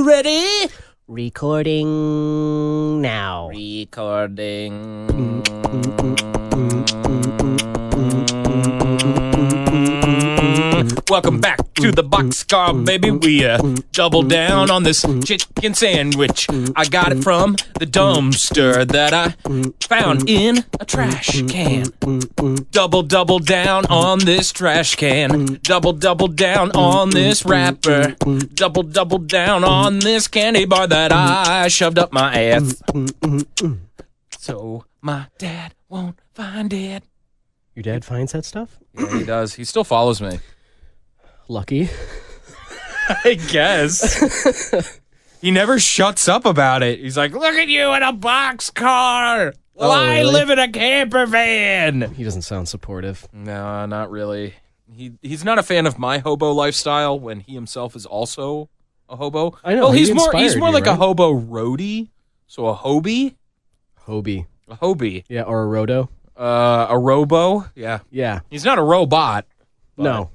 ready? Recording now. Recording. Welcome back to the Boxcar, baby. We double down on this chicken sandwich. I got it from the dumpster that I found in a trash can. Double down on this trash can. Double down on this wrapper. Double down on this candy bar that I shoved up my ass. So my dad won't find it. Your dad finds that stuff? Yeah, he does. He still follows me. Lucky. I guess. He never shuts up about it. He's like, look at you in a boxcar. Well, I live in a camper van. He doesn't sound supportive. No, not really. He's not a fan of my hobo lifestyle when he himself is also a hobo. I know. Well, he's more like a hobo roadie. So a hobie. Hobie. A hobie. Yeah, or a roto. A robo. Yeah. Yeah. He's not a robot. No.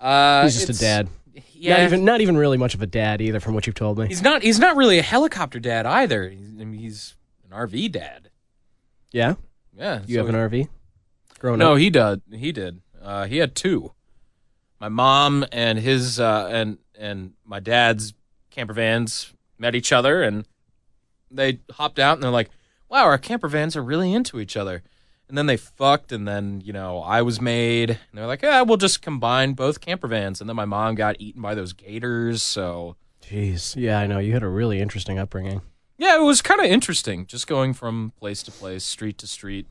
He's just a dad. Yeah. Not even really much of a dad either, from what you've told me. He's not really a helicopter dad either. He's an RV dad. Yeah? Yeah. You have an RV? Growing No, up? he did. He did. He had two. My mom and his and my dad's camper vans met each other, and they hopped out, and they're like, "Wow, our camper vans are really into each other." And then they fucked, and then, I was made. And they're like, we'll just combine both camper vans. And then my mom got eaten by those gators, so... Jeez. Yeah, I know. You had a really interesting upbringing. Yeah, it was kind of interesting, just going from place to place, street to street.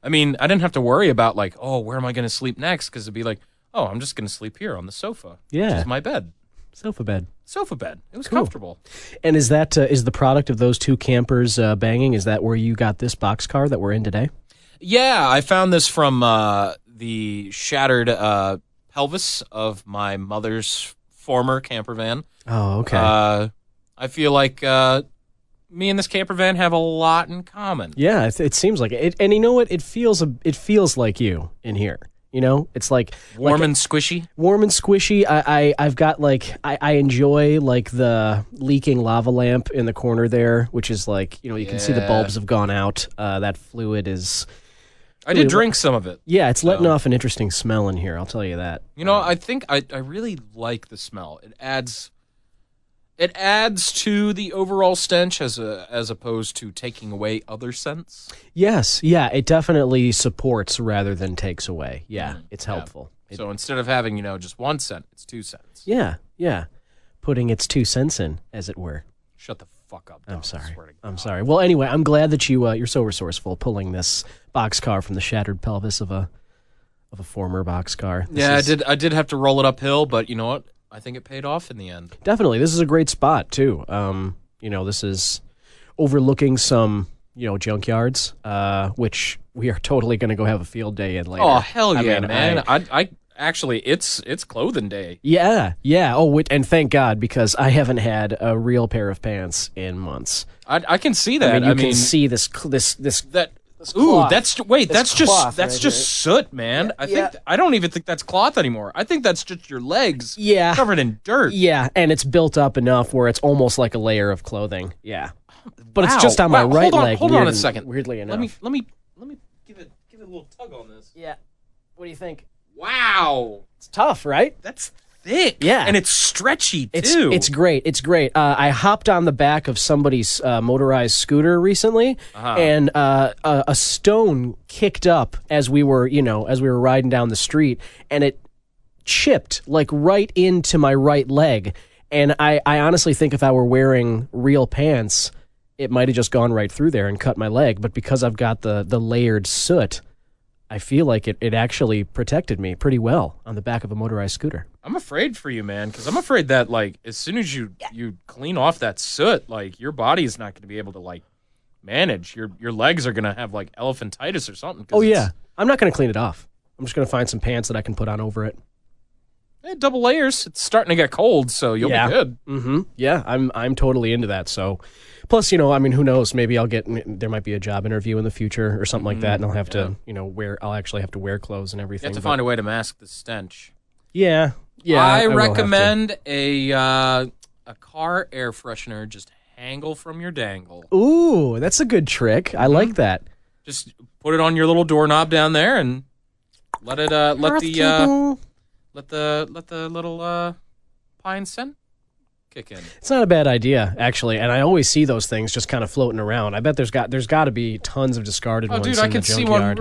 I mean, I didn't have to worry about, where am I going to sleep next? Because it'd be like, I'm just going to sleep here on the sofa. Yeah. Which is my bed. Sofa bed. Sofa bed. It was cool. comfortable. And is that is the product of those two campers banging? Is that where you got this boxcar that we're in today? Yeah, I found this from the shattered pelvis of my mother's former camper van. Oh, okay. I feel like me and this camper van have a lot in common. Yeah, it seems like it. And you know what? It feels like you in here. It's like warm and squishy. Warm and squishy. I've got I enjoy the leaking lava lamp in the corner there, which is you can see the bulbs have gone out. That fluid is. I did drink some of it. Yeah, it's letting off an interesting smell in here. I'll tell you that. I think I really like the smell. It adds to the overall stench as opposed to taking away other scents. Yes, yeah, it definitely supports rather than takes away. Yeah, it's helpful. Yeah. So instead of having just 1 scent, it's 2 scents. Yeah, putting its 2 cents in, as it were. Shut the fuck up. I'm sorry. I'm sorry. Well, anyway, I'm glad that you're so resourceful pulling this boxcar from the shattered pelvis of a former boxcar. I did have to roll it uphill, but you know what? I think it paid off in the end. Definitely. This is a great spot too. This is overlooking some, junkyards, which we are totally going to go have a field day in later. Oh, hell yeah, man. I actually, it's clothing day. Yeah. Oh, and thank God, because I haven't had a real pair of pants in months. I can see that. I mean, you can see this Ooh, cloth. that's just soot, man. I don't even think that's cloth anymore. I think that's just your legs covered in dirt. Yeah, and it's built up enough where it's almost like a layer of clothing. Yeah. But it's just on my right leg. Hold on a second. Weirdly enough. Let me give it a little tug on this. Yeah. What do you think? Wow. It's tough, right? That's thick. Yeah. And it's stretchy, too. It's great. I hopped on the back of somebody's motorized scooter recently, and a stone kicked up as we were riding down the street, and it chipped right into my right leg. And I honestly think if I were wearing real pants, it might have just gone right through there and cut my leg. But because I've got the layered soot, I feel like it actually protected me pretty well on the back of a motorized scooter. I'm afraid for you, man, because I'm afraid that, as soon as you clean off that soot, your body is not going to be able to, manage. Your legs are going to have, elephantitis or something. Oh, yeah. I'm not going to clean it off. I'm just going to find some pants that I can put on over it. Double layers. It's starting to get cold, so you'll be good. Mm-hmm. Yeah, I'm totally into that, so... Plus, who knows? Maybe there might be a job interview in the future or something like that, and I'll have to, I'll actually have to wear clothes and everything. You have to find a way to mask the stench. Yeah. I recommend a a car air freshener just hangle from your dangle. Ooh, that's a good trick. I like that. Just put it on your little doorknob down there and let it let the little pine scent kick in. It's not a bad idea, actually, and I always see those things just kind of floating around. I bet there's got to be tons of discarded ones in the junkyard. Oh, dude, I can see one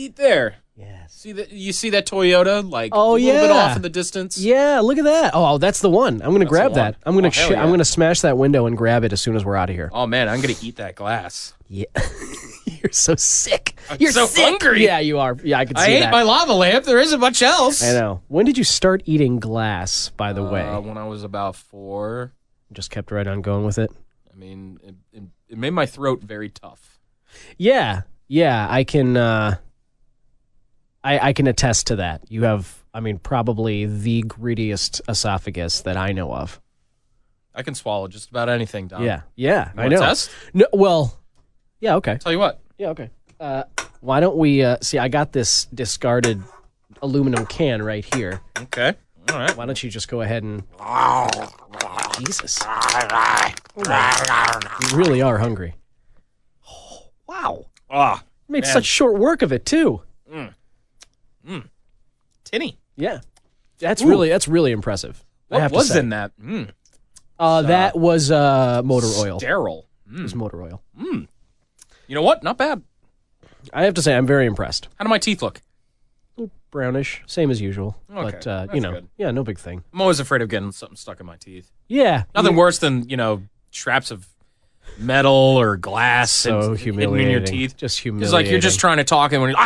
right there. Yes. You see that Toyota, like a little bit off in the distance? Yeah, look at that. Oh, that's the one. I'm going to grab that. I'm going to smash that window and grab it as soon as we're out of here. Oh, man, I'm going to eat that glass. Yeah. You're so sick. You're so hungry. Yeah, you are. Yeah, I can see that. I ate my lava lamp. There isn't much else. I know. When did you start eating glass, by the way? When I was about 4. Just kept right on going with it? I mean, it made my throat very tough. Yeah. Yeah, I can... I can attest to that. You have, I mean, probably the grittiest esophagus that I know of. I can swallow just about anything, Dom. Yeah, I know. Test? No, well, yeah, okay. Tell you what. Yeah, okay. Why don't we, see, I got this discarded aluminum can right here. Okay, all right. Why don't you just go ahead and... Jesus. You really are hungry. Oh, wow. You made such short work of it, too. Tinny. Yeah. That's really impressive. What was in that? That was motor oil. Sterile. It was motor oil. You know what? Not bad. I have to say, I'm very impressed. How do my teeth look? Brownish, same as usual. Okay, but, good. yeah, no big thing. I'm always afraid of getting something stuck in my teeth. Yeah. Nothing worse than, straps of metal or glass so hidden in your teeth. Just humiliating. It's like you're just trying to talk and when you're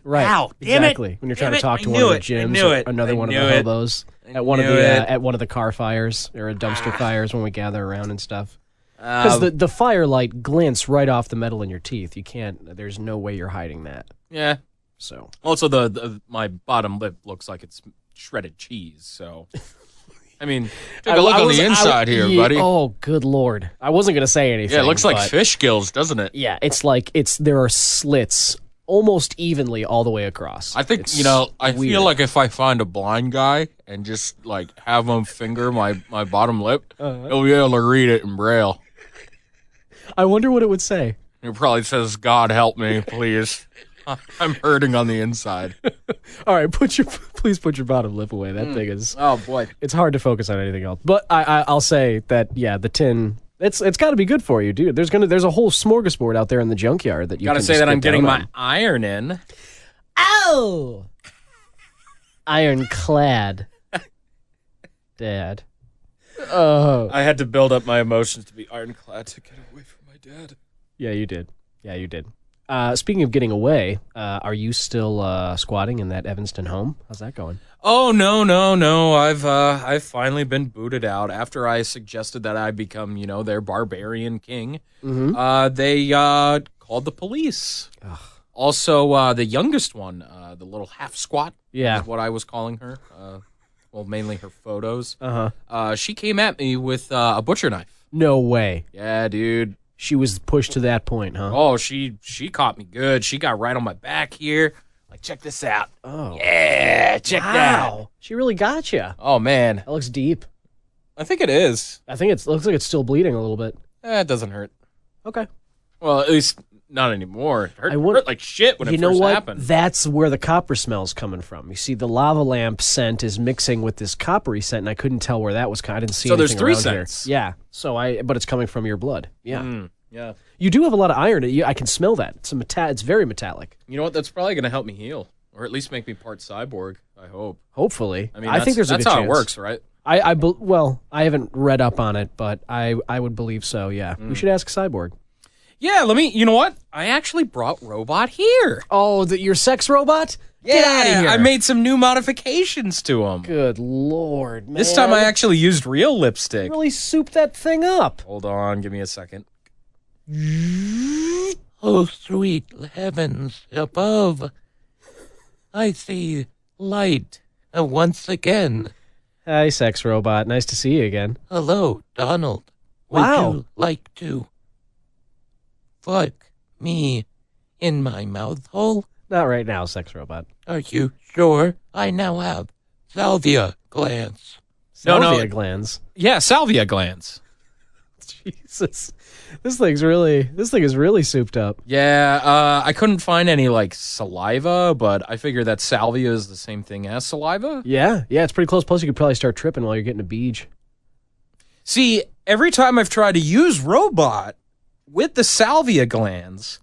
right. Ow, exactly. When you're trying to talk to one of the gyms or another one of the hobos at one of the car fires or dumpster fires when we gather around and stuff. Because the firelight glints right off the metal in your teeth. You can't. There's no way you're hiding that. Yeah. So also my bottom lip looks like it's shredded cheese. So. I mean, take a look on the inside here, buddy. Oh, good Lord. I wasn't going to say anything. Yeah, it looks like fish gills, doesn't it? Yeah, it's like there are slits almost evenly all the way across. I think, I feel like if I find a blind guy and just, have him finger my bottom lip, he'll be able to read it in Braille. I wonder what it would say. It probably says, God help me, please. I'm hurting on the inside. All right, please put your bottom lip away. That thing is... Oh, boy. It's hard to focus on anything else. But I'll say that, yeah, the tin... It's got to be good for you, dude. There's a whole smorgasbord out there in the junkyard that you gotta can say that I'm getting my on. iron in. Oh! Ironclad. Dad. Oh. I had to build up my emotions to be ironclad to get away from my dad. Yeah, you did. Speaking of getting away, are you still squatting in that Evanston home? How's that going? Oh, no. I've finally been booted out after I suggested that I become, their barbarian king. Mm-hmm. They called the police. Ugh. Also, the youngest one, the little half squat, is what I was calling her. Mainly her photos. Uh-huh. She came at me with a butcher knife. No way. Yeah, dude. She was pushed to that point, huh? Oh, she caught me good. She got right on my back here. Like, check this out. Oh. Yeah, check that. She really got you. Oh, man. That looks deep. I think it is. I think it looks like it's still bleeding a little bit. It doesn't hurt. Okay. Well, at least not anymore. It hurt like shit when it first happened. That's where the copper smell's coming from. You see, the lava lamp scent is mixing with this coppery scent, and I couldn't tell where that was. I didn't see anything there's three around scents. Here. Yeah. But it's coming from your blood. Yeah. Yeah. You do have a lot of iron. I can smell that. It's very metallic. You know what? That's probably going to help me heal, or at least make me part cyborg. I hope. Hopefully. I mean, I think there's a good that's how chance. it works, right? I haven't read up on it, but I would believe so. Yeah. We should ask Cyborg. Yeah. You know what? I actually brought Robot here. Oh, your sex robot? Yeah, Get out of here. I made some new modifications to him. Good Lord, man. This time I actually used real lipstick. Really souped that thing up. Hold on, give me a second. Oh, sweet heavens above, I see light once again. Hi, sex robot. Nice to see you again. Hello, Donald. Would Wow. you like to fuck me in my mouth hole? Not right now, sex robot. Are you sure? I now have salvia glands. Salvia glands. Yeah, salvia glands. Jesus. This thing is really souped up. Yeah, I couldn't find any like saliva, but I figure that salvia is the same thing as saliva. Yeah, it's pretty close. Plus, you could probably start tripping while you're getting a beach. See, every time I've tried to use robot with the salvia glands,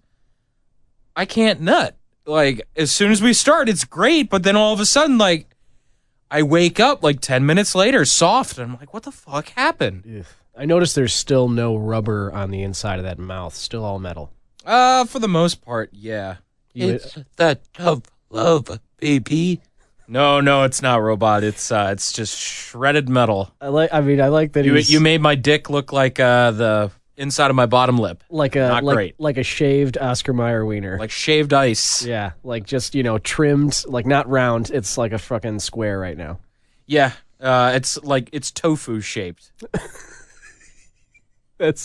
I can't nut. Like, as soon as we start, it's great, but then all of a sudden, like, I wake up like 10 minutes later, soft, and I'm like, what the fuck happened? Ugh. I noticed there's still no rubber on the inside of that mouth. Still all metal. For the most part, yeah. It's the tough love, baby. No, it's not robot. It's just shredded metal. I like that You made my dick look like the inside of my bottom lip. Great. Like a shaved Oscar Mayer wiener. Like shaved ice. Yeah, like just, trimmed, like not round. It's like a fucking square right now. Yeah, it's tofu shaped. That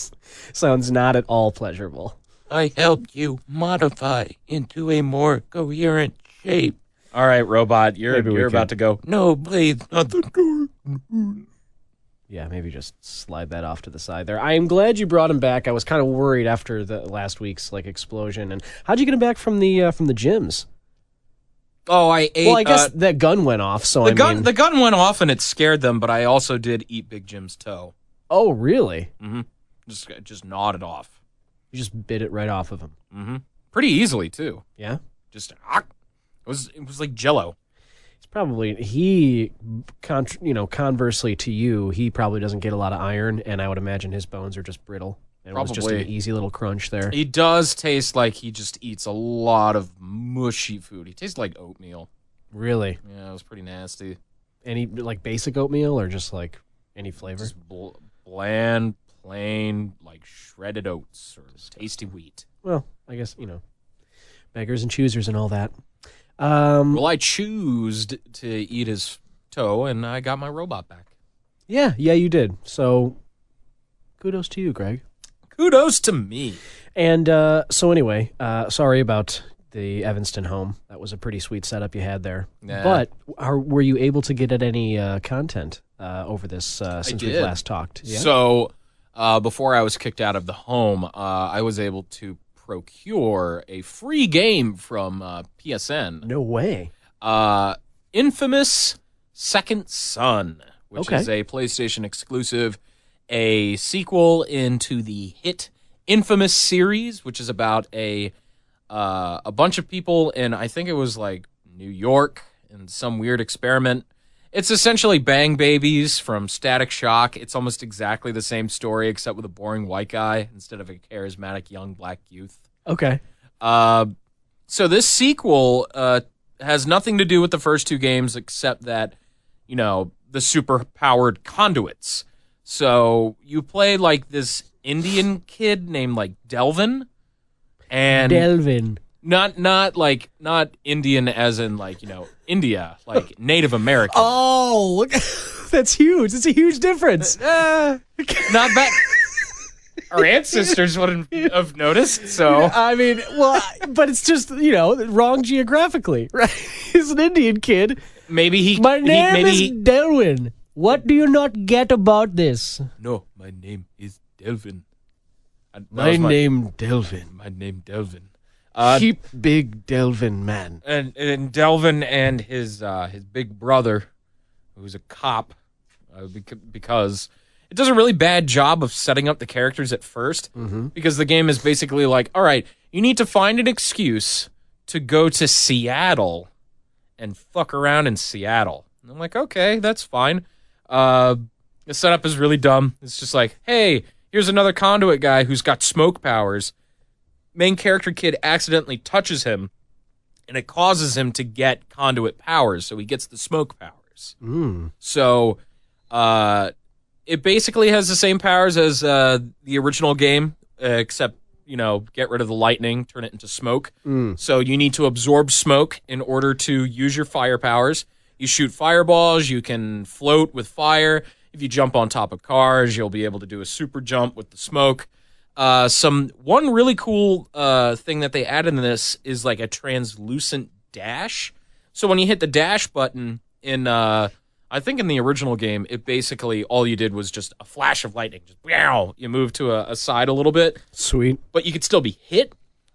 sounds not at all pleasurable. I helped you modify into a more coherent shape. All right, robot, you're about to go. No, please, not the door. Yeah, maybe just slide that off to the side there. I am glad you brought him back. I was kind of worried after the last week's explosion. And how'd you get him back from the gyms? Oh, I ate. Well, I guess that gun went off. So the gun went off and it scared them. But I also did eat Big Jim's toe. Oh, really? Mm-hmm. Just gnawed it off. You just bit it right off of him. Mm-hmm. Pretty easily too. Yeah. Just it was like Jello. It's probably conversely to you, he probably doesn't get a lot of iron, and I would imagine his bones are just brittle. And it was just an easy little crunch there. He does taste like he just eats a lot of mushy food. He tastes like oatmeal. Really? Yeah, it was pretty nasty. Any basic oatmeal or just any flavor? Just bland, plain, shredded oats or tasty wheat. Well, I guess, beggars and choosers and all that. Well, I choose to eat his toe, and I got my robot back. Yeah, you did. So, kudos to you, Greg. Kudos to me. And so anyway, sorry about the Evanston home. That was a pretty sweet setup you had there. Yeah. But were you able to get at any content over this since we've last talked? Yeah? So before I was kicked out of the home, I was able to procure a free game from PSN. No way. Infamous Second Son, which Okay. is a PlayStation exclusive, a sequel into the hit Infamous series, which is about a bunch of people in, I think it was New York, in some weird experiment. It's essentially Bang Babies from Static Shock. It's almost exactly the same story, except with a boring white guy instead of a charismatic young black youth. Okay. So this sequel has nothing to do with the first two games, except that, the super-powered conduits. So you play this Indian kid named Delvin, and Delvin. not Indian as in India, Native American. Oh, that's huge. It's a huge difference. Not bad. Our ancestors wouldn't have noticed, so. I mean, but it's just, wrong geographically, right? He's an Indian kid. Maybe he. My name is Delvin. What do you not get about this? No, my name is Delvin. My name Delvin. My name Delvin. Keep big Delvin, man. And Delvin and his big brother, who's a cop, because it does a really bad job of setting up the characters at first, because the game is basically all right, you need to find an excuse to go to Seattle and fuck around in Seattle. And I'm like, okay, that's fine. The setup is really dumb. It's just hey, here's another conduit guy who's got smoke powers. Main character kid accidentally touches him, and it causes him to get conduit powers, so he gets the smoke powers. So, it basically has the same powers as the original game, except, get rid of the lightning, turn it into smoke. So you need to absorb smoke in order to use your fire powers. You shoot fireballs, you can float with fire. If you jump on top of cars, you'll be able to do a super jump with the smoke. One really cool thing that they added in this is a translucent dash. So when you hit the dash button in, I I think in the original game, it basically all you did was just a flash of lightning. Just wow, you move to a side a little bit. Sweet. But you could still be hit.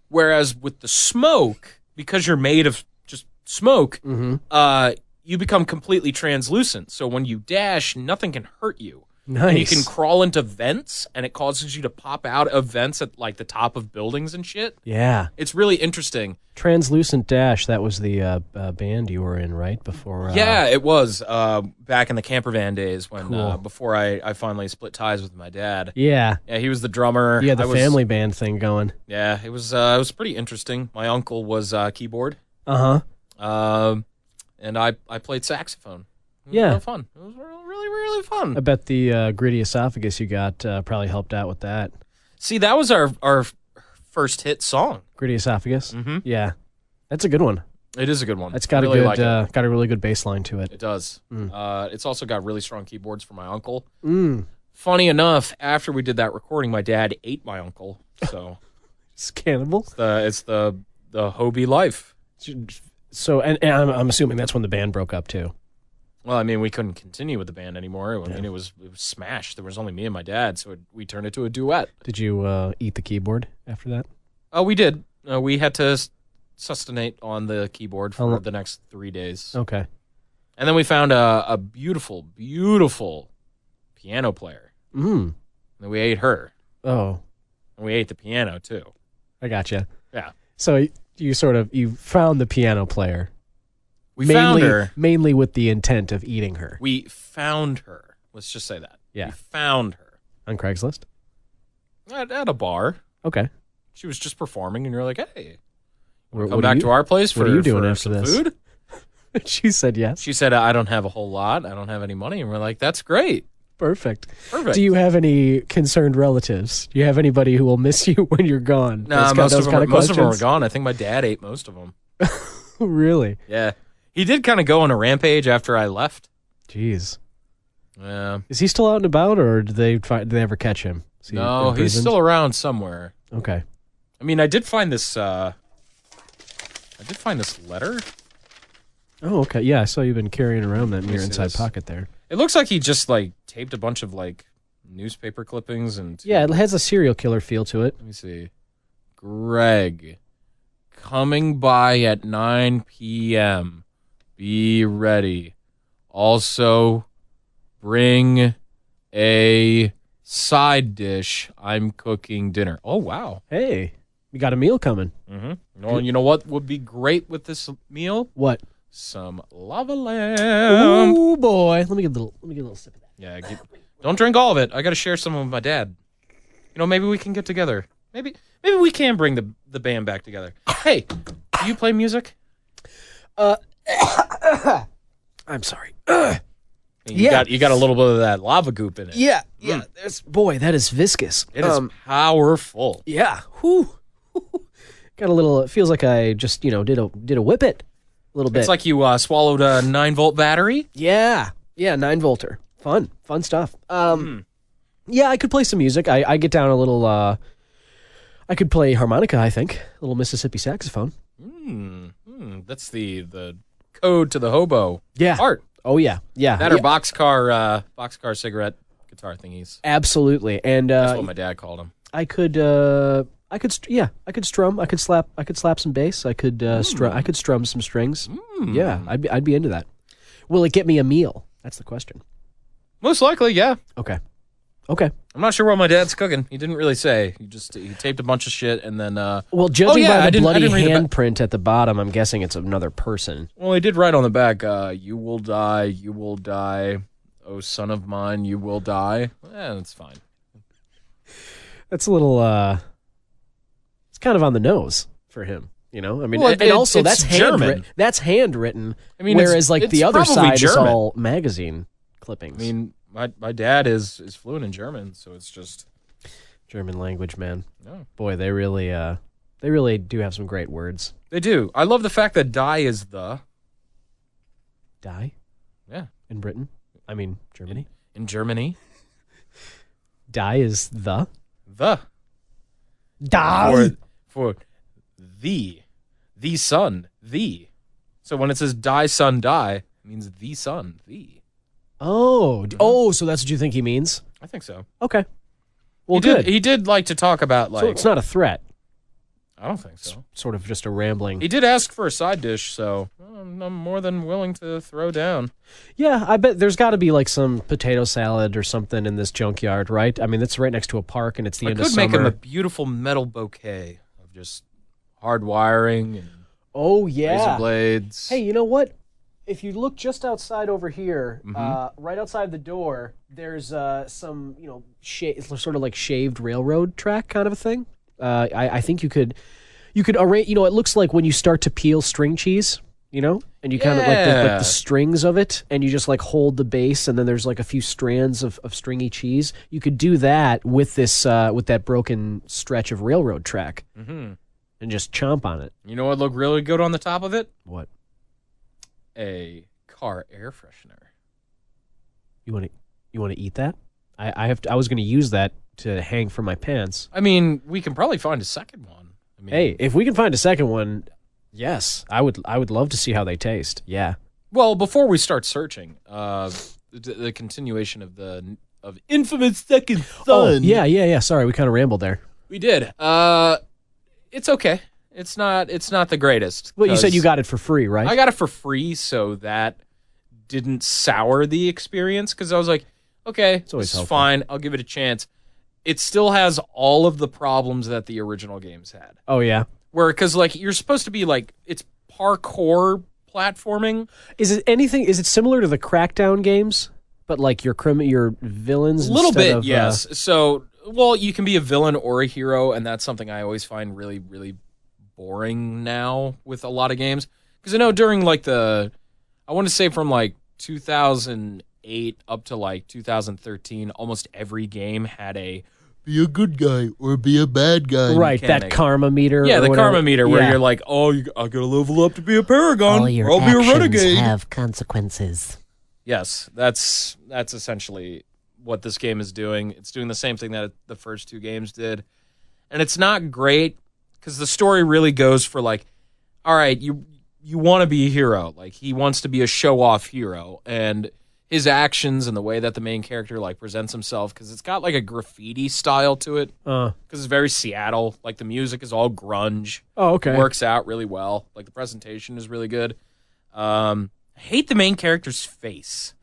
Whereas with the smoke, because you're made of just smoke, you become completely translucent. So when you dash, nothing can hurt you. Nice. And you can crawl into vents, and it causes you to pop out of vents at like the top of buildings and shit. Yeah. It's really interesting. Translucent Dash, that was the band you were in, right? Before. Yeah, it was back in the camper van days when Cool. before I finally split ties with my dad. Yeah. Yeah, he was the drummer. You had the family band thing going. Yeah, it was pretty interesting. My uncle was keyboard. Uh-huh. And I played saxophone. It was Yeah. real fun. It was really, really fun. I bet the gritty esophagus you got probably helped out with that. See, that was our first hit song. Gritty esophagus? Yeah. That's a good one. It is a good one. It's got I really a like good it. got a really good bass line to it. It does. It's also got really strong keyboards for my uncle. Mm. Funny enough, after we did that recording, my dad ate my uncle. So It's cannibal. it's the Hobie life. So and I'm assuming that's when the band broke up too. Well, I mean, we couldn't continue with the band anymore. I mean, it was smashed. There was only me and my dad, so we turned it to a duet. Did you eat the keyboard after that? Oh, we did. We had to sustentate on the keyboard for lo- the next 3 days. Okay. And then we found a beautiful, beautiful piano player. Mm. And we ate her. Oh, And we ate the piano, too. I gotcha. Yeah. So you found the piano player. We found her. Mainly with the intent of eating her. We found her. Let's just say that. Yeah. We found her. On Craigslist? At a bar. Okay. She was just performing, and you're like, hey, What come back to our place for, what are you doing for after some this? food? She said yes. She said, I don't have a whole lot. I don't have any money. And we're like, that's great. Perfect. Perfect. Do you have any concerned relatives? Do you have anybody who will miss you when you're gone? Nah, most of them are gone. I think my dad ate most of them. Really? Yeah. He did kind of go on a rampage after I left. Jeez. Yeah. Is he still out and about, or did they ever catch him? Is he No, he's imprisoned? still around somewhere. Okay. I mean, I did find this letter. Oh, okay. Yeah, I saw you've been carrying around that in your see inside this. pocket there. It looks like he just like taped a bunch of like newspaper clippings and Yeah, it has a serial killer feel to it. Let me see. Greg, coming by at 9 p.m. Be ready. Also, bring a side dish. I'm cooking dinner. Oh, wow. Hey, you got a meal coming. Mm-hmm. You know what would be great with this meal? What? Some lava lamb. Oh boy, let me get a little sip of that. Yeah, don't drink all of it. I got to share some with my dad. You know, maybe we can get together. Maybe we can bring the band back together. Hey, do you play music? I'm sorry. You got a little bit of that lava goop in it. Yeah. Boy, that is viscous. It is powerful. Yeah. Whew. Got a little. It feels like I just did a whippet a little bit. It's like you swallowed a 9-volt battery. Yeah, 9-volter. Fun stuff. Yeah, I could play some music. I get down a little. I could play harmonica. I think a little Mississippi saxophone. That's the code to the hobo. Yeah. Art. Oh yeah. That or boxcar cigarette guitar thingies. Absolutely. And That's what my dad called them. I could strum. I could slap some bass. I could strum some strings. Yeah, I'd be into that. Will it get me a meal? That's the question. Most likely, yeah. Okay. I'm not sure what my dad's cooking. He didn't really say. He taped a bunch of shit and then. Well, judging by the bloody read handprint at the bottom, I'm guessing it's another person. Well, he did write on the back, "You will die, you will die, oh son of mine, you will die." That's fine. That's a little. It's kind of on the nose for him. I mean, Well, and also it's that's German. handwritten. That's handwritten. I mean, whereas like it's the other probably side is German. all magazine clippings. I mean, my dad is fluent in German, so it's just German language, man. no. Boy, they really do have some great words. They do. I love the fact that die is the Die yeah in Britain. I mean, Germany. in Germany Die is the for the son the. So when it says die son die, it means the son the. Oh, so that's what you think he means? I think so. Okay. Well, good. He did like to talk about like. So it's not a threat. I don't think so. Sort of just a rambling. He did ask for a side dish, so I'm more than willing to throw down. Yeah, I bet there's got to be like some potato salad or something in this junkyard, right? I mean, it's right next to a park, and it's the end of summer. I could make him a beautiful metal bouquet of just hard wiring and razor blades. Hey, you know what? If you look just outside over here, right outside the door, there's some, sort of like shaved railroad track kind of a thing. I think you could arrange. It looks like when you start to peel string cheese, and you kind of like the strings of it, and you just like hold the base, and then there's like a few strands of stringy cheese. You could do that with this with that broken stretch of railroad track, and just chomp on it. You know what would look really good on the top of it? What? A car air freshener. You want to eat that? I was going to use that to hang from my pants. I mean, we can probably find a second one. Hey, if we can find a second one, yes, I would love to see how they taste. Yeah. Well, before we start searching, the continuation of infamous Second Son. Oh, yeah. Sorry, we kind of rambled there. We did. It's okay. It's not the greatest. Well, you said you got it for free, right? I got it for free, so that didn't sour the experience, because I was like, okay, this is fine. I'll give it a chance. It still has all of the problems that the original games had. Oh, yeah? Because like you're supposed to be like, it's parkour platforming. Is it similar to the Crackdown games? But like your villains? A little bit, yes. So, you can be a villain or a hero, and that's something I always find really, really boring now with a lot of games, because I know during like I want to say from like 2008 up to like 2013, almost every game had a be a good guy or be a bad guy right mechanic. That karma meter. Yeah, the karma meter where you're like, I gotta level up to be a paragon, all your or I'll be a renegade. Have consequences. Yes, that's essentially what this game is doing. It's doing the same thing that the first two games did, and it's not great. Because the story really goes for like, all right, you want to be a hero. Like, he wants to be a show-off hero. And his actions and the way that the main character like presents himself, because it's got like a graffiti style to it. Because it's very Seattle. Like, the music is all grunge. Oh, okay. It works out really well. Like, the presentation is really good. I hate the main character's face.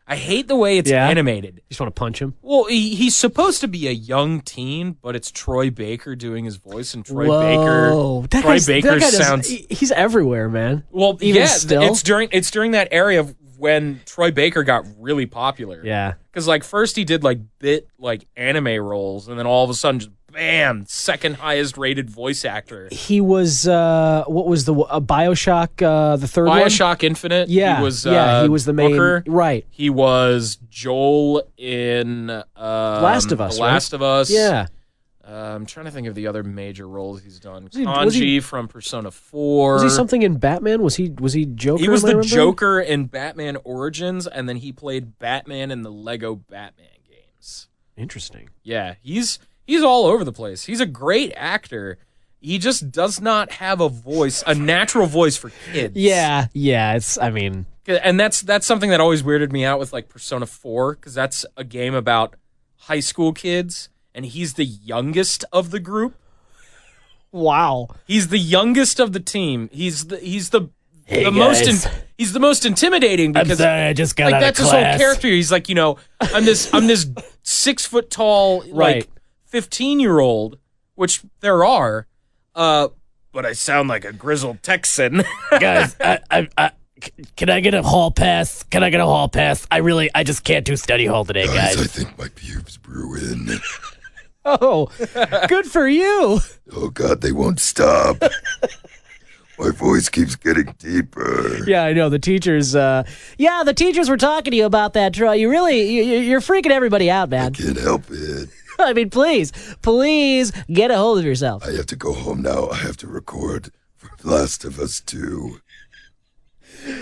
I hate the way it's animated. You just want to punch him? Well, he's supposed to be a young teen, but it's Troy Baker doing his voice, and Troy Baker sounds... He's everywhere, man. Well, even still? It's during that area when Troy Baker got really popular. Yeah. Because, like, first he did, like, anime roles, and then all of a sudden, just bam, second highest rated voice actor. He was, what was the Bioshock, the third one? Bioshock Infinite. Yeah. He was, he was the main. Booker. Right. He was Joel in Last of Us. Last of Us. Yeah. I'm trying to think of the other major roles he's done. Kanji from Persona 4. Was he something in Batman? Was he Joker? He was the Joker in Batman Origins, and then he played Batman in the Lego Batman games. Interesting. Yeah, he's all over the place. He's a great actor. He just does not have a natural voice for kids. Yeah. And that's something that always weirded me out with like Persona 4, because that's a game about high school kids, and he's the youngest of the group. Wow. He's the youngest of the team. He's the most intimidating, because I'm sorry, I just got out that's of his class. whole character. He's like, I'm this 6 foot tall, like 15-year-old, which there are, but I sound like a grizzled Texan. Guys, can I get a hall pass? I just can't do study hall today, guys. I think my pubes grew in. Oh, good for you. Oh, God, they won't stop. My voice keeps getting deeper. Yeah, I know. The teachers, the teachers were talking to you about that, Troy. You're freaking everybody out, man. I can't help it. I mean, please get a hold of yourself. I have to go home now. I have to record for Last of Us 2.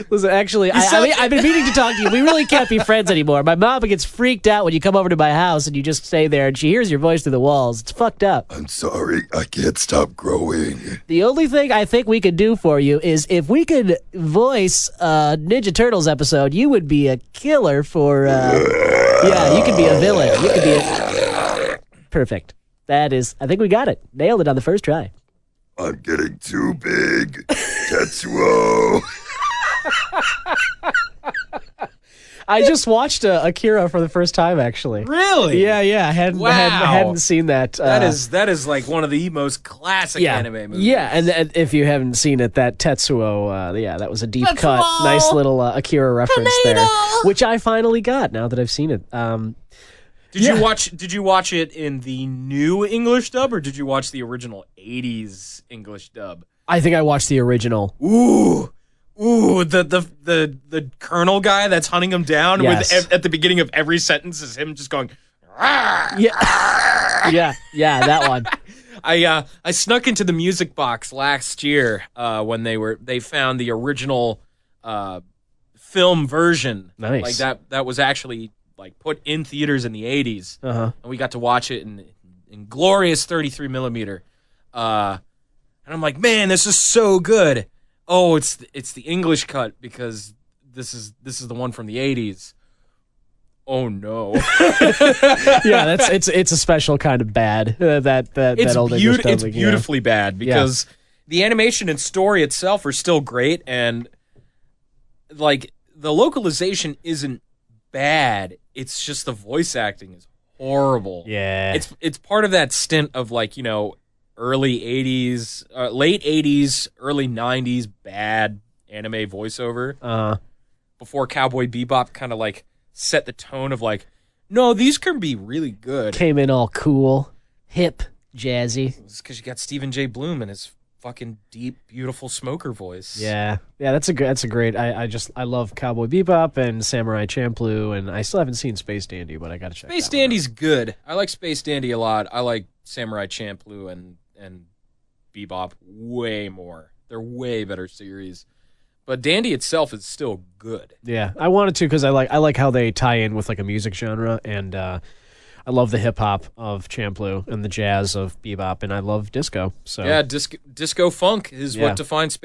Listen, actually, I've been meaning to talk to you. We really can't be friends anymore. My mom gets freaked out when you come over to my house and you just stay there and she hears your voice through the walls. It's fucked up. I'm sorry, I can't stop growing. The only thing I think we could do for you is if we could voice a Ninja Turtles episode, you would be a killer for, yeah, you could be a villain. You could be a... Perfect. I think we got it. Nailed it on the first try. I'm getting too big. Tetsuo. I just watched Akira for the first time, actually. Really? Yeah. I hadn't seen that. That is like one of the most classic anime movies. Yeah, and if you haven't seen it, that Tetsuo, that was a deep cut, nice little Akira reference there, which I finally got now that I've seen it. Did you watch it in the new English dub, or did you watch the original 80s English dub? I think I watched the original. Ooh, the colonel guy that's hunting him down with at the beginning of every sentence is him just going, "Rawr, yeah, that one. I snuck into the music box last year when they found the original film version. Nice. Like that was actually like put in theaters in the 80s. And we got to watch it in glorious 33 millimeter. And I'm like, man, this is so good. Oh, it's the English cut because this is the one from the 80s. Oh no. Yeah, it's a special kind of bad. That old English dubbing. It's beautifully bad because the animation and story itself are still great, and like the localization isn't bad. It's just the voice acting is horrible. Yeah. It's part of that stint of like, early 80s, late 80s, early 90s bad anime voiceover. Before Cowboy Bebop kind of like set the tone of like, no, these can be really good. Came in all cool, hip, jazzy. It's because you got Stephen J. Bloom and his fucking deep, beautiful smoker voice. Yeah, that's a great. I love Cowboy Bebop and Samurai Champloo, and I still haven't seen Space Dandy, but I gotta check. Space Dandy's good. I like Space Dandy a lot. I like Samurai Champloo and Bebop way more. They're way better series. But Dandy itself is still good. Yeah, I wanted to because I like how they tie in with like a music genre, and I love the hip hop of Champloo and the jazz of Bebop, and I love disco. So yeah, disco funk is what defines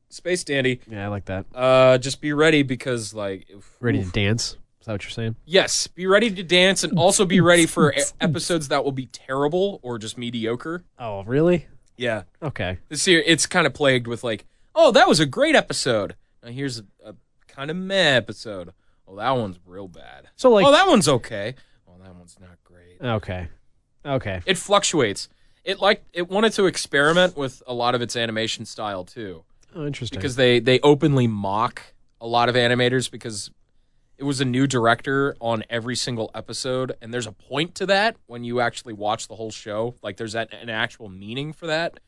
Space Dandy. Yeah, I like that. Just be ready because like ready to dance. Is that what you're saying? Yes, be ready to dance, and also be ready for episodes that will be terrible or just mediocre. Oh, really? Yeah. Okay. This year, it's kind of plagued with like, oh, that was a great episode. Now here's a kind of meh episode. Oh, that one's real bad. So like, oh, that one's okay. Oh, that one's not great. Okay. It fluctuates. It wanted to experiment with a lot of its animation style too. Oh, interesting. Because they openly mock a lot of animators because it was a new director on every single episode, and there's a point to that when you actually watch the whole show. Like, there's an actual meaning for that.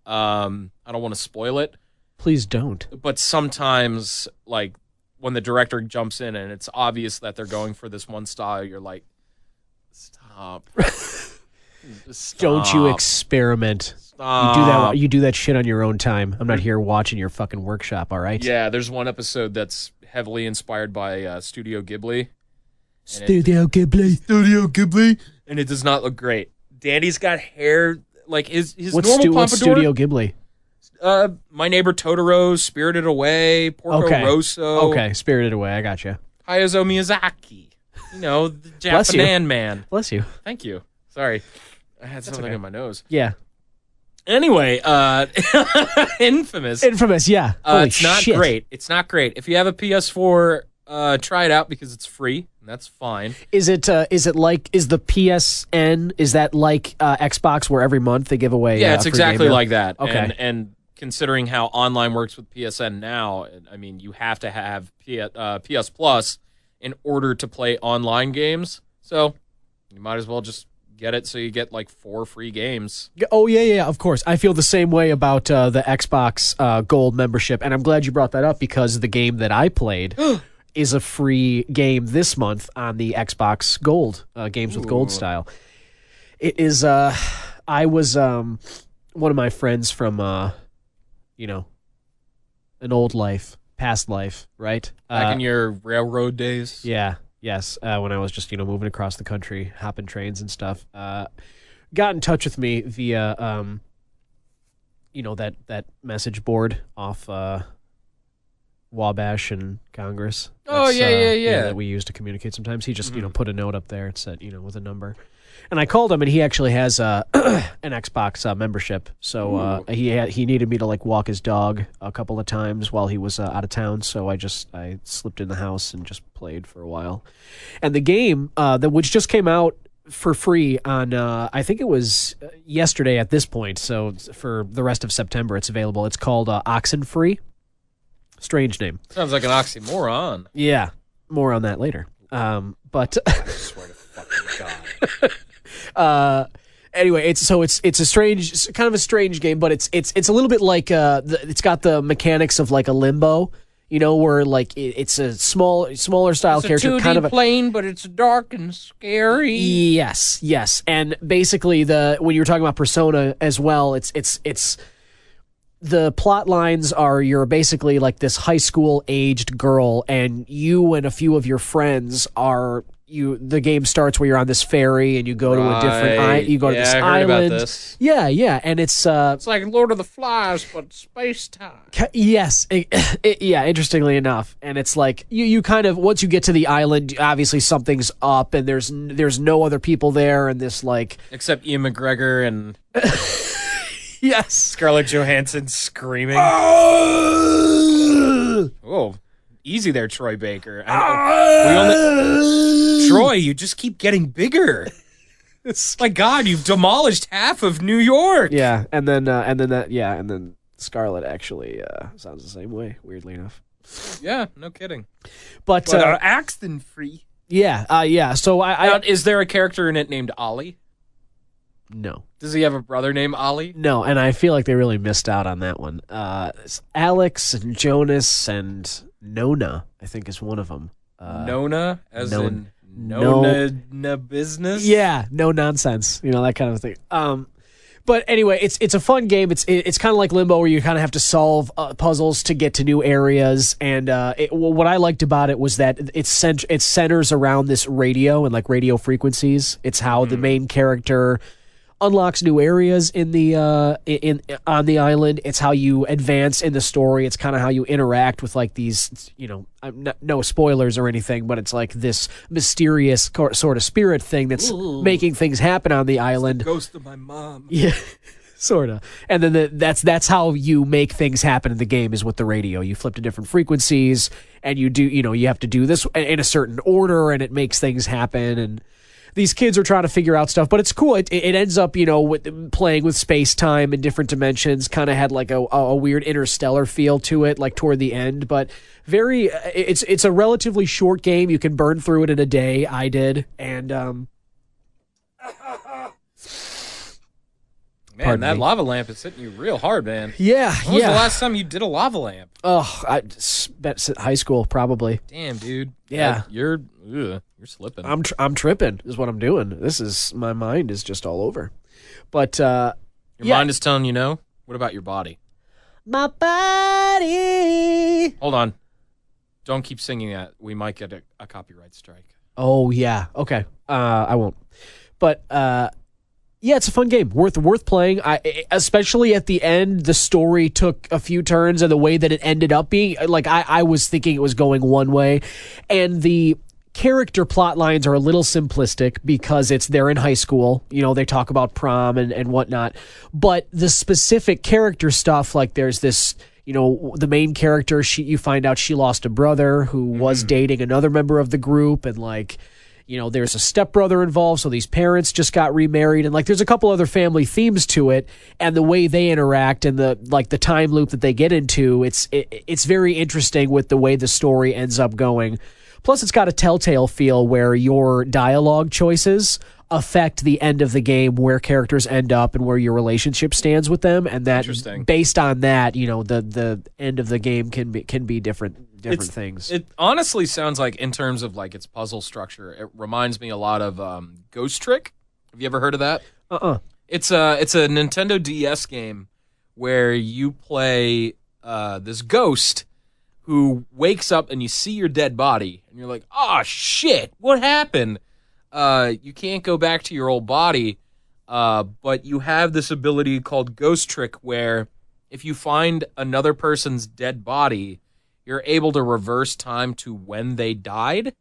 I don't want to spoil it. Please don't. But sometimes, like, when the director jumps in and it's obvious that they're going for this one style, you're like, stop. Stop. Don't you experiment. Stop. You do that shit on your own time. I'm not here watching your fucking workshop, all right? Yeah, there's one episode that's heavily inspired by Studio Ghibli. Studio Ghibli. And it does not look great. Dandy's got hair like his what's normal pompadour. What's Studio Ghibli? My Neighbor Totoro, Spirited Away, Porco Rosso. Okay, Spirited Away. I got you. Hayao Miyazaki. The Japanan man. Bless you. Thank you. Sorry, I had something in my nose. Yeah. Anyway, Infamous. Yeah. Holy it's not shit. great. It's not great. If you have a PS4, try it out because it's free. And that's fine. Is it the PSN? Is that like Xbox where every month they give away? Yeah, it's a free exactly game like that. Okay. And considering how online works with PSN now, I mean, you have to have PS Plus in order to play online games. So you might as well just get it so you get like 4 free games. Oh, yeah, of course. I feel the same way about the Xbox Gold membership, and I'm glad you brought that up because the game that I played is a free game this month on the Xbox Gold, Games with Gold style. It is, I was one of my friends from, an old life past life, right? Back in your railroad days. Yeah. Yes. When I was just moving across the country, hopping trains and stuff. Got in touch with me via that message board off Wabash and Congress. Oh, yeah. That we use to communicate sometimes. He just put a note up there. It said with a number. And I called him, and he actually has an Xbox membership. So he needed me to walk his dog a couple of times while he was out of town. So I slipped in the house and just played for a while. And the game which just came out for free on I think it was yesterday at this point. So for the rest of September, it's available. It's called Oxenfree. Strange name. Sounds like an oxymoron. Yeah, more on that later. But I swear to fucking God. Anyway, it's a strange, kind of a strange game, but it's a little bit like it's got the mechanics of like a Limbo, where it's a smaller style character, It's a 2D kind of plane, but it's dark and scary. Yes, and basically when you were talking about Persona as well, it's the plot lines are you're basically like this high school aged girl, and you and a few of your friends are. The game starts where you're on this ferry and you go to a different to this I heard island. about this. Yeah, and it's like Lord of the Flies, but space time. yes, interestingly enough, and it's like you kind of once you get to the island, obviously something's up, and there's no other people there, and this Except Ian McGregor and yes, Scarlett Johansson screaming. Oh, easy there, Troy Baker. Troy, you just keep getting bigger. My God, you've demolished half of New York. Yeah, and then Scarlett actually sounds the same way. Weirdly enough. Yeah, no kidding. But Oxenfree. Yeah. So Now, is there a character in it named Ollie? No. Does he have a brother named Ollie? No, and I feel like they really missed out on that one. It's Alex and Jonas and Nona, I think, is one of them. Nona, as in Nona business? Yeah, no nonsense, that kind of thing. But anyway, it's a fun game. It's kind of like Limbo, where you kind of have to solve puzzles to get to new areas. And what I liked about it was that it centers around this radio and radio frequencies. It's how the main character unlocks new areas on the island. It's how you advance in the story. It's kind of how you interact with these, no spoilers or anything, but it's like this mysterious sort of spirit thing that's making things happen on the island. Ghost of my mom. Yeah, sort of. And then that's how you make things happen in the game is with the radio. You flip to different frequencies, and you do, you have to do this in a certain order, and it makes things happen. And these kids are trying to figure out stuff, but it's cool. It ends up, with playing with space time and different dimensions. Kind of had a weird interstellar feel to it, toward the end. But it's a relatively short game. You can burn through it in a day. I did, and man, that lava lamp is hitting you real hard, man. Yeah, When was the last time you did a lava lamp? Oh, I bet high school probably. Damn, dude. Yeah. You're slipping. I'm tripping is what I'm doing. My mind is just all over. But your mind is telling you no? What about your body? My body. Hold on. Don't keep singing that. We might get a copyright strike. Oh yeah. Okay. I won't. But yeah, it's a fun game. Worth playing. Especially at the end, the story took a few turns, and the way that it ended up being, I was thinking it was going one way, and the character plot lines are a little simplistic because they're in high school. They talk about prom and whatnot, but the specific character stuff, there's this, the main character, you find out she lost a brother who was dating another member of the group, and there's a stepbrother involved, so these parents just got remarried, and there's a couple other family themes to it, and the way they interact and the time loop that they get into, it's very interesting with the way the story ends up going. Plus, it's got a Telltale feel where your dialogue choices affect the end of the game, where characters end up and where your relationship stands with them, and that based on that, the end of the game can be different things. It honestly sounds like, in terms of its puzzle structure, it reminds me a lot of Ghost Trick. Have you ever heard of that? It's a Nintendo DS game where you play this ghost who wakes up and you see your dead body, and you're like, oh, shit, what happened? You can't go back to your old body, but you have this ability called Ghost Trick where if you find another person's dead body, you're able to reverse time to when they died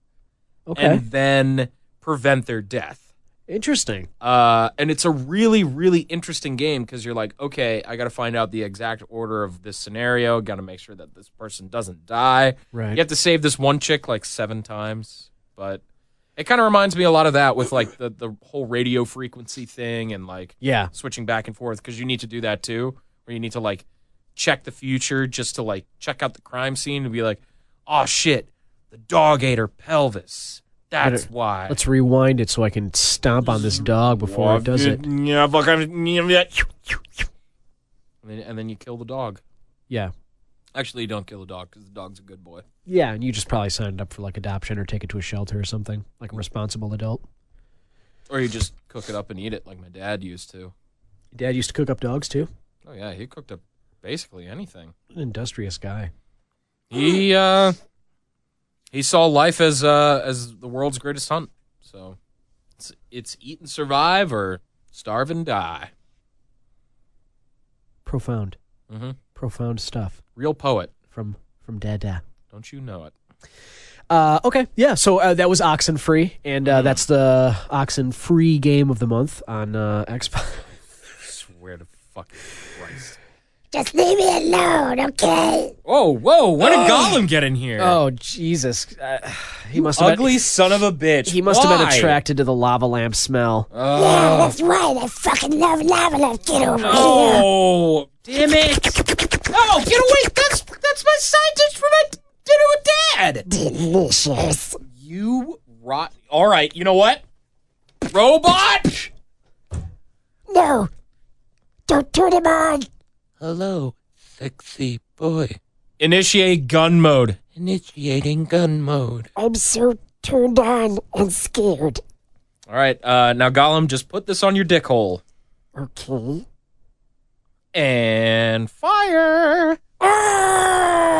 and then prevent their death. Interesting. And it's a really, really interesting game because you're like, okay, I got to find out the exact order of this scenario. Got to make sure that this person doesn't die. Right. You have to save this one chick like 7 times. But it kind of reminds me a lot of that with like the whole radio frequency thing and like switching back and forth because you need to do that too, where you need to like check the future just to like check out the crime scene and be like, oh shit, the dog ate her pelvis. That's why. Let's rewind it so I can stomp on this dog before it does it. And then you kill the dog. Yeah. Actually, you don't kill the dog because the dog's a good boy. Yeah, and you just probably signed up for like adoption or take it to a shelter or something, like a responsible adult. Or you just cook it up and eat it like my dad used to. Your dad used to cook up dogs too? Oh, yeah, he cooked up basically anything. An industrious guy. He saw life as the world's greatest hunt. So it's eat and survive or starve and die. Profound. Mm-hmm. Profound stuff. Real poet. From Dada. Don't you know it? Okay, yeah, so that was Oxenfree, and that's the Oxenfree game of the month on Xbox. I swear to fucking Christ. Just leave me alone, okay? Whoa, when did Gollum get in here? Oh, Jesus. He must You have ugly been, son of a bitch. He must have been Why? attracted to the lava lamp smell. Yeah, that's right. I fucking love lava lamp. Get over here. Oh, damn it. Oh, get away. That's my side dish for my dinner with Dad. Delicious. You rot. All right, you know what? Robot! No. Don't turn him on. Hello, sexy boy. Initiate gun mode. Initiating gun mode. I'm so turned on and scared. All right, now Gollum, just put this on your dick hole. Okay. And fire.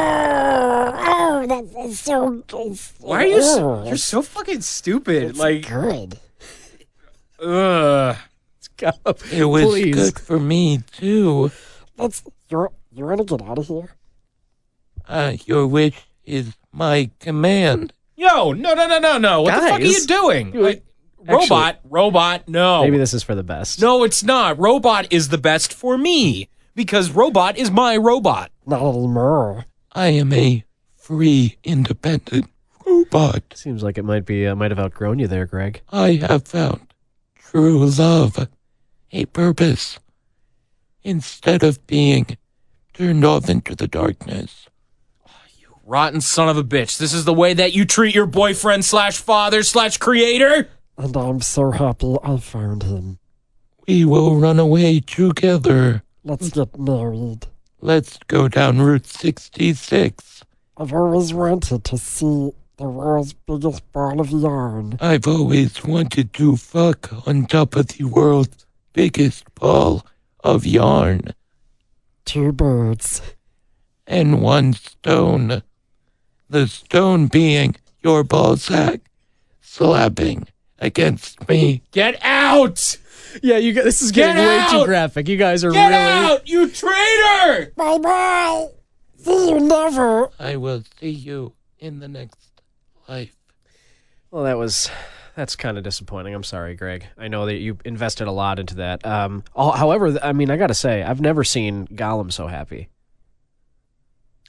Oh, that's so good. Why are you you're so fucking stupid. It's like, good. ugh. Gollum, It was please. good for me, too. You want to get out of here? Your wish is my command. Yo, no. What the fuck are you Guys. doing? Like, Actually- robot, no. Maybe this is for the best. No, it's not. Robot is the best for me because robot is my robot. Not anymore. I am a free, independent robot. Seems like it might have outgrown you there, Greg. I have found true love, a purpose, instead of being turned off into the darkness. Rotten son of a bitch. This is the way that you treat your boyfriend slash father slash creator? And I'm so happy I found him. We will run away together. Let's get married. Let's go down Route 66. I've always wanted to see the world's biggest ball of yarn. I've always wanted to fuck on top of the world's biggest ball of yarn. 2 birds. And 1 stone. The stone being your ballsack slapping against me. Get out! Yeah, this is getting Get way out! too graphic. You guys are Get really out, you traitor! Bye-bye. See you never. I will see you in the next life. Well, that's kind of disappointing. I'm sorry, Greg. I know that you invested a lot into that. However, I mean, I got to say, I've never seen Gollum so happy.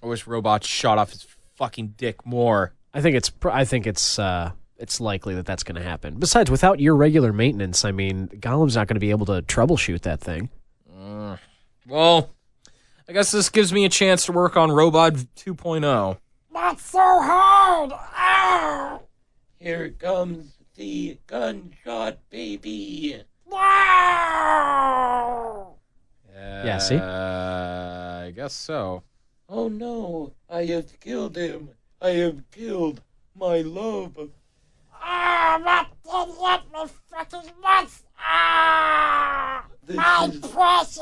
I wish Robot shot off his fucking dick more. I think it's likely that that's going to happen. Besides, without your regular maintenance, I mean, Gollum's not going to be able to troubleshoot that thing. Well, I guess this gives me a chance to work on Robot 2.0. Not so hard. Ah. Here comes the gunshot baby. No. Yeah, see? I guess so. Oh no, I have killed him. I have killed my love. Ah, not dead yet, my fucking nuts. Ah, This my is- precious.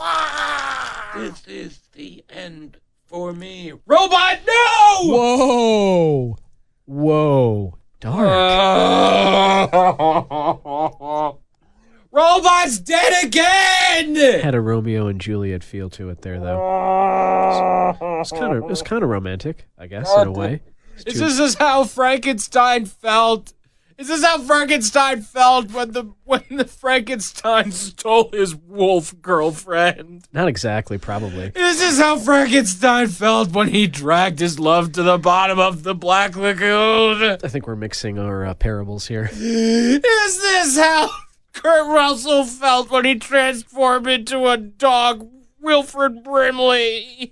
This is the end for me. Robot, no! Whoa. Dark. Robot's dead again! Had a Romeo and Juliet feel to it there, though. It was kind of romantic, I guess, in a way. Is this how Frankenstein felt? Is this how Frankenstein felt when the Frankenstein stole his wolf girlfriend? Not exactly, probably. Is this how Frankenstein felt when he dragged his love to the bottom of the Black Lagoon? I think we're mixing our parables here. Is this how Kurt Russell felt when he transformed into a dog, Wilfred Brimley?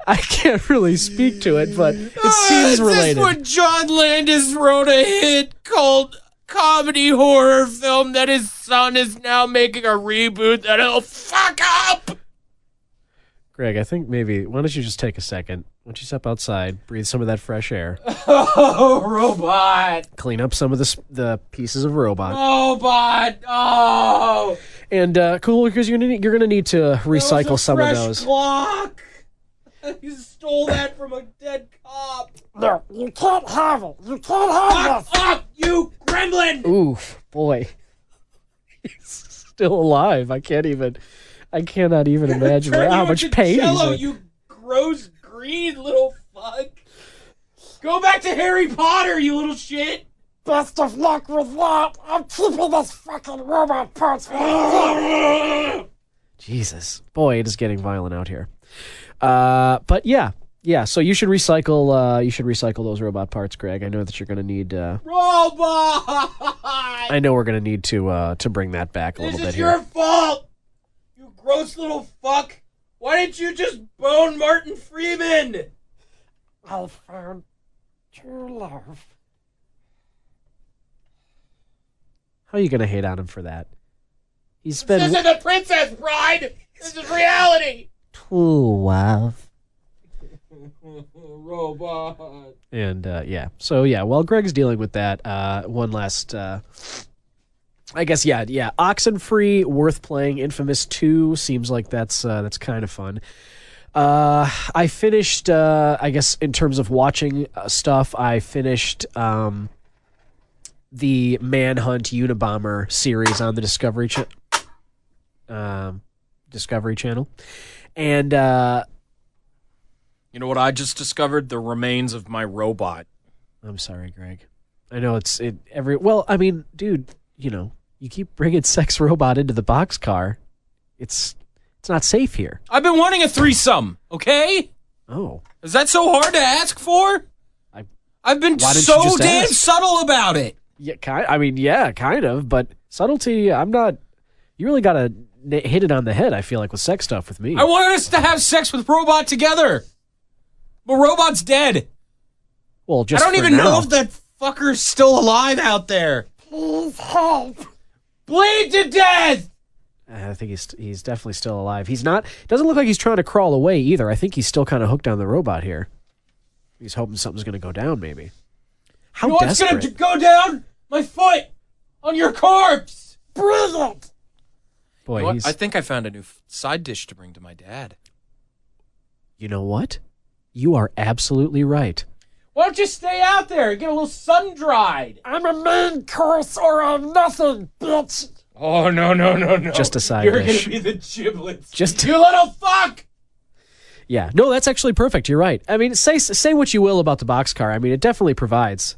I can't really speak to it, but it seems related. Is this when John Landis wrote a hit called comedy horror film that his son is now making a reboot that he'll fuck up? Greg, I think maybe, why don't you just take a second? Why don't you step outside, breathe some of that fresh air. Oh, Robot. Clean up some of the pieces of robot. Robot, oh. And cool, because you're gonna need to recycle some of those. Clock. You stole that from a dead cop. No, you can't have it. You can't have Fuck up, you gremlin. Oof, boy. He's still alive. I cannot even imagine how much pain he's in. You gross green little fuck. Go back to Harry Potter, you little shit. Best of luck with that. I'm keeping this fucking robot parts for you. Jesus. Boy, it is getting violent out here. But yeah, so you should recycle those robot parts, Greg. I know that you're going to need Robot! I know we're going to need to bring that back a little bit here. This is your fault! You gross little fuck! Why didn't you just bone Martin Freeman? I found true love. How are you going to hate on him for that? This isn't The Princess Bride! This is reality! True love. Robot. And so while Greg's dealing with that, one last I guess Oxenfree, worth playing. Infamous 2 seems like that's kind of fun. I finished I guess in terms of watching stuff, I finished the Manhunt Unabomber series on the Discovery Channel. And you know what I just discovered? The remains of my robot. I'm sorry, Greg. I know dude, you keep bringing sex robot into the boxcar. It's not safe here. I've been wanting a threesome, okay? Oh. Is that so hard to ask for? I've been so damn subtle about it. Yeah, kind of, but subtlety, you really got to hit it on the head, I feel like, with sex stuff with me. I wanted us to have sex with Robot together. But Robot's dead. Well, just I don't even know if that fucker's still alive out there. Please help. Bleed to death! I think he's definitely still alive. Doesn't look like he's trying to crawl away either. I think he's still kind of hooked on the robot here. He's hoping something's going to go down, maybe. How you know what's going to go down? My foot on your corpse. Brilliant. Boy, You know what? I think I found a new side dish to bring to my dad. You know what? You are absolutely right. Why don't you stay out there and get a little sun-dried? I'm a main course or I'm nothing, bitch. Oh, no. Just a side You're dish. going to be the giblets. Just you little fuck! Yeah, no, that's actually perfect. You're right. I mean, say what you will about the boxcar. I mean, it definitely provides.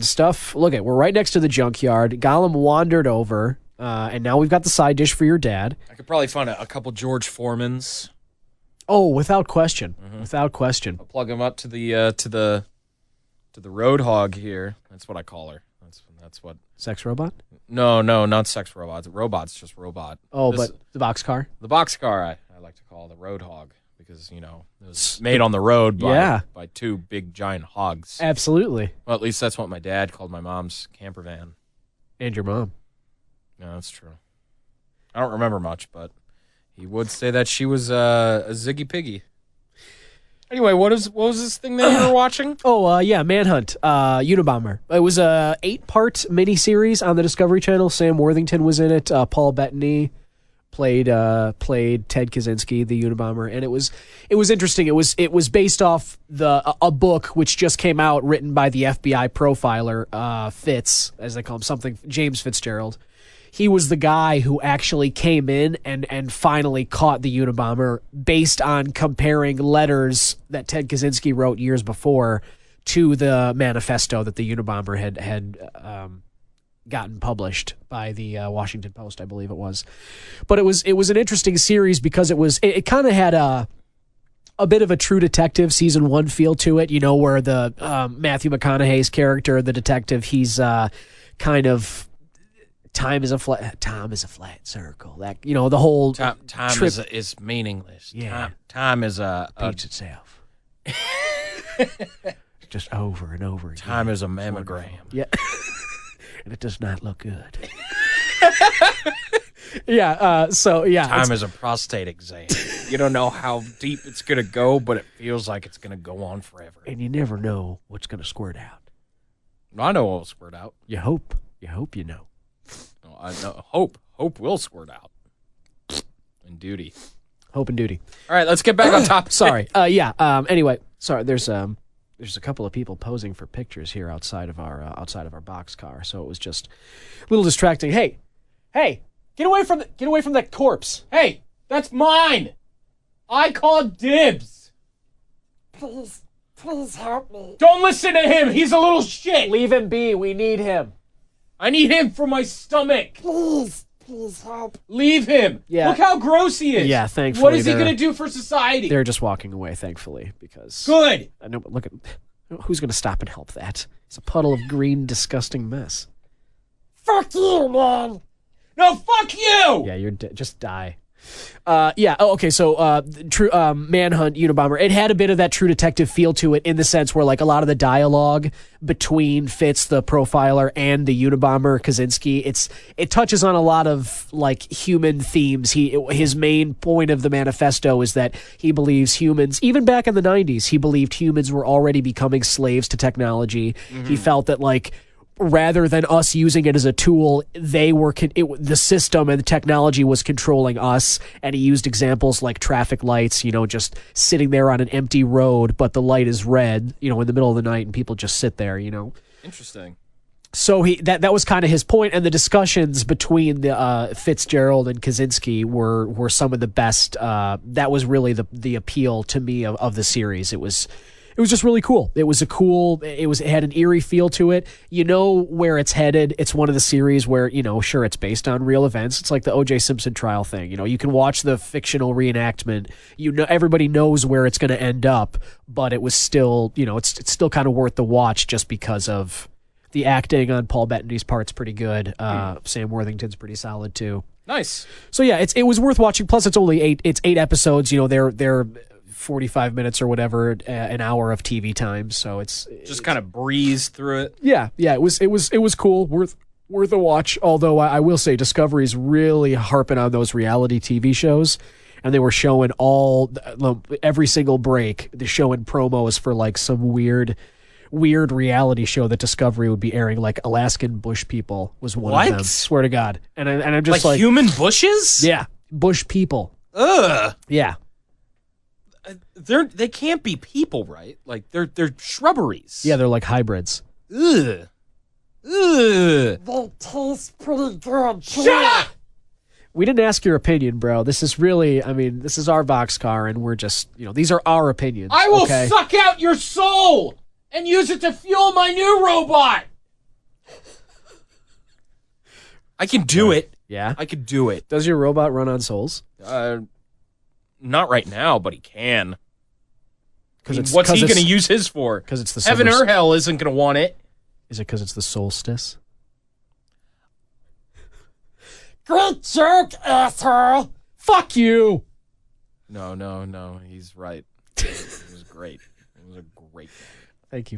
Stuff. Look we're right next to the junkyard. Gollum wandered over, and now we've got the side dish for your dad. I could probably find a couple George Foremans. Oh, without question. Mm-hmm. Without question. I'll plug him up to the Roadhog here. That's what I call her. That's what. Sex robot? No, not sex robots. Robot's just robot. Oh, but the boxcar? The boxcar I like to call the Roadhog because, it was made on the road by two big giant hogs. Absolutely. Well, at least that's what my dad called my mom's camper van. And your mom. No, that's true. I don't remember much, but he would say that she was a Ziggy Piggy. Anyway, what was this thing that you were watching? Manhunt, Unabomber. It was a 8-part miniseries on the Discovery Channel. Sam Worthington was in it. Paul Bettany played Ted Kaczynski, the Unabomber, and it was interesting. It was based off a book which just came out, written by the FBI profiler Fitz, as they call him, James Fitzgerald. He was the guy who actually came in and finally caught the Unabomber based on comparing letters that Ted Kaczynski wrote years before to the manifesto that the Unabomber had gotten published by the Washington Post, I believe it was. But it was an interesting series because it kind of had a bit of a True Detective season 1 feel to it, where the Matthew McConaughey's character, the detective, he's kind of Tom is a flat circle. That the whole time is meaningless. Yeah. Time is repeats itself. Just over and over again. Time is a mammogram. Yeah. And it does not look good. Yeah. Time is a prostate exam. You don't know how deep it's gonna go, but it feels like it's gonna go on forever. And you never know what's gonna squirt out. I know what will squirt out. You hope you know. I know. Hope will squirt out. And duty. Hope and duty. All right, let's get back on top. Sorry. Anyway, sorry. There's a couple of people posing for pictures here outside of our boxcar, so it was just a little distracting. Hey, get away from that corpse. Hey, that's mine. I called dibs. Please help me. Don't listen to him. He's a little shit. Leave him be. We need him. I need him for my stomach. Please help. Leave him. Yeah. Look how gross he is. Yeah, thankfully. What is he going to do for society? They're just walking away, thankfully, because... Good. I know, but look at... Who's going to stop and help that? It's a puddle of green, disgusting mess. Fuck you, man. No, fuck you. Yeah, you're just die. Okay. So, true Manhunt, Unabomber. It had a bit of that True Detective feel to it, in the sense where, like, a lot of the dialogue between Fitz, the profiler, and the Unabomber, Kaczynski, it touches on a lot of, like, human themes. His main point of the manifesto is that he believes humans, even back in the 90s, he believed humans were already becoming slaves to technology. Mm-hmm. He felt that, like, rather than us using it as a tool, the system and the technology was controlling us. And he used examples like traffic lights, just sitting there on an empty road, but the light is red, in the middle of the night, and people just sit there, Interesting. So that was kind of his point, and the discussions between the Fitzgerald and Kaczynski were some of the best. That was really the appeal to me of the series. It was just really cool. It had an eerie feel to it. You know where it's headed. It's one of the series where, sure, it's based on real events. It's like the O.J. Simpson trial thing. You can watch the fictional reenactment. Everybody knows where it's going to end up, but it was still, it's still kind of worth the watch just because of the acting on Paul Bettany's part's pretty good. Sam Worthington's pretty solid too. Nice. So yeah, it was worth watching. Plus, it's only eight episodes. They're 45 minutes or whatever, an hour of TV time, so it's just kind of breeze through it. Yeah, it was cool, worth a watch. Although I will say Discovery's really harping on those reality TV shows, and they were showing every single break, they're showing promos for like some weird reality show that Discovery would be airing, like Alaskan Bush People was one of them. Swear to God, and I'm just like human bushes. Yeah, bush people. Ugh. Yeah. They can't be people, right? Like they're shrubberies. Yeah, they're like hybrids. Ugh. They taste pretty good. Shut up! We didn't ask your opinion, bro. This is really, this is our boxcar, and we're just, these are our opinions. I will suck out your soul and use it to fuel my new robot. I can do it. Yeah? I could do it. Does your robot run on souls? Not right now, but he can. What's he going to use his for? Because it's the Heaven or hell isn't going to want it. Is it because it's the solstice? Great joke, asshole. Fuck you. No. He's right. It was great. It was a great game. Thank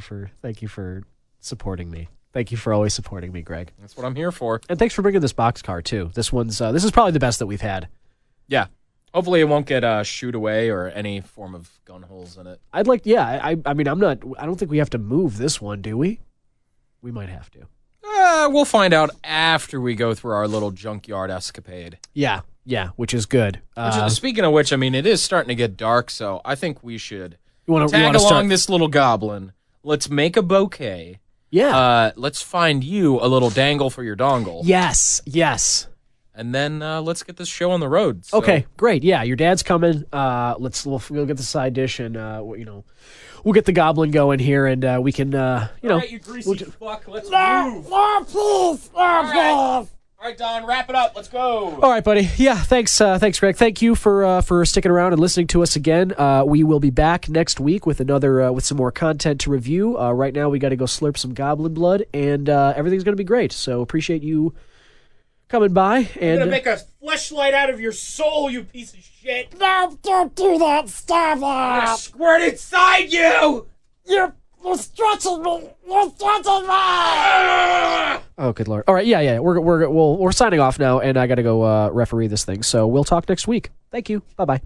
you for supporting me. Thank you for always supporting me, Greg. That's what I'm here for. And thanks for bringing this boxcar too. This is probably the best that we've had. Yeah. Hopefully it won't get shooed away or any form of gun holes in it. I don't think we have to move this one, do we? We might have to. We'll find out after we go through our little junkyard escapade. Yeah. Yeah, which is good. Speaking of which, I mean, it is starting to get dark, so I think we should you tag wanna along this little goblin. Let's make a bouquet. Yeah. Let's find you a little dangle for your dongle. Yes. And then let's get this show on the road. So. Okay, great. Yeah, your dad's coming. We'll get the side dish and we'll get the goblin going here, and we can All right, you greasy fuck. Let's move. No, please. No, please. All right, Don, wrap it up. Let's go. All right, buddy. Yeah, thanks, Greg. Thank you for sticking around and listening to us again. We will be back next week with with some more content to review. Right now, we got to go slurp some goblin blood, and everything's going to be great. So appreciate you coming by. And I'm gonna make a fleshlight out of your soul, you piece of shit. No, don't do that. Stop I'm gonna it. squirt inside you. You're stretching me. You're stretching me. oh, good lord! All right, yeah. We're signing off now, and I got to go referee this thing. So we'll talk next week. Thank you. Bye bye.